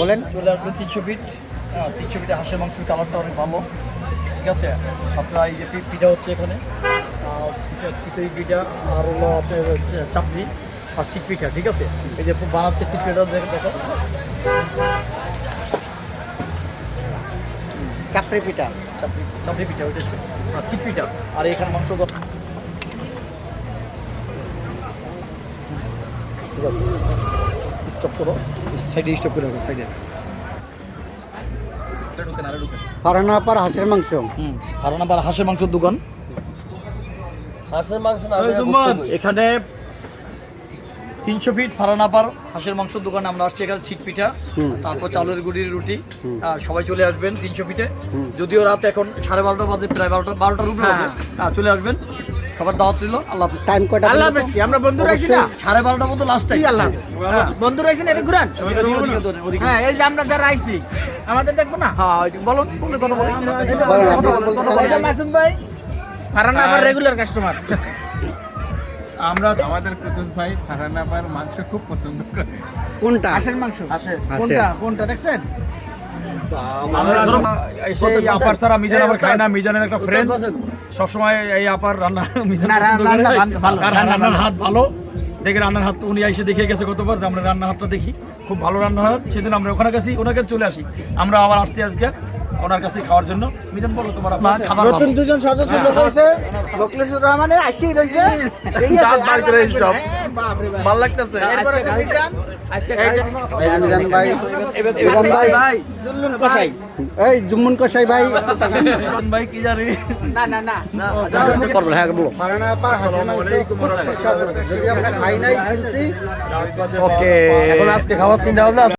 বলেন। চলে আসবেন 300 ফিট। 300 ফিটে হাঁসের মাংসের কালারটা অনেক ভালো, ঠিক আছে। আপনার এই যে পিঠা হচ্ছে এখানে চিতই পিঠা, আর হলো আপনার হচ্ছে চাপড়ি আর সিট পিঠা, ঠিক আছে। এই যে বানাচ্ছে সিট পিঠা, দেখো কাপড়ি পিঠা, চাপড়ি পিঠা ওইটা হচ্ছে সিট পিঠা। আর এখানে মাংস, ঠিক আছে। স্টপ করো, সাইডে স্টপ করে রাখো, সাইডে ফারহানা আপার হাঁসের মাংস। ফারহানা আপার হাঁসের মাংসের দোকান। হাঁসের মাংস এখানে 300 ফিট ফারহানা আপার হাঁসের মাংসের দোকানে আমরা আসছি। এখানে ছিট পিঠা, তারপর চালের গুড়ির রুটি। সবাই চলে আসবেন 300 ফিটে। যদিও রাত এখন 12:30 বাজে, প্রায় 12টার উপরে বাজে। চলে আসবেন, সবার দাওয়াত রইল। আল্লাহ হাফেজ। টাইম কয়টা? আল্লাহ হাফেজ। কি আমরা বন্ধু রাইছি না? 12:30 মতো লাস্ট টাইম। আল্লাহ বন্ধু রাইছি না? এটা ঘুরান। হ্যাঁ, এই যে আমরা যারা আইছি আমাদের দেখবো না? হ্যাঁ, বলো কথা বলো। এটা মাসুম ভাই ফারহানা আবার রেগুলার কাস্টমার। আমরা আমাদের কুদ্দুস ভাই ফারহানা আপার মাংস খুব পছন্দ করে। কোনটা? হাঁসের মাংস। হাঁসের। কোনটা দেখছেন? আমরা এই আপার ছাড়া মিজান আবার খায় না। মিজানের একটা ফ্রেন্ড, সবসময় এই আপার রান্না মিজান না, পছন্দ করে। রান্না ভালো, আর রান্নার হাত ভালো দেখে, রান্নার হাত উনি এসে দেখে গেছে কতবার যে আমরা রান্নার হাতটা দেখি, খুব ভালো রান্না হয়। সেদিন আমরা ওখানে গেছি, ওনাকে চলে আসি, আমরা আবার আসছি আজকে ওনার কাছে খাওয়ার জন্য। মিজান বলো তোমার নতুন দুজন সদস্য যোগ হয়েছে, বকলেশ্বর রহমানের আসি রয়েছে। ঠিক আছে, ভালো লাগতেছে। এরপরে আছে মিজান, মিজান ভাই, মিজান ভাই, জুল্লুন কসাই। এই জুম্মন কসাই ভাই। ভাই কি জানি না ফারহানা আপার হাঁসের মাংস খুব সুস্বাদু। যদি আমরা খাই নাই শুনছি। ওকে, এখন আজকে খাওয়ার চিন্তা ভাবনা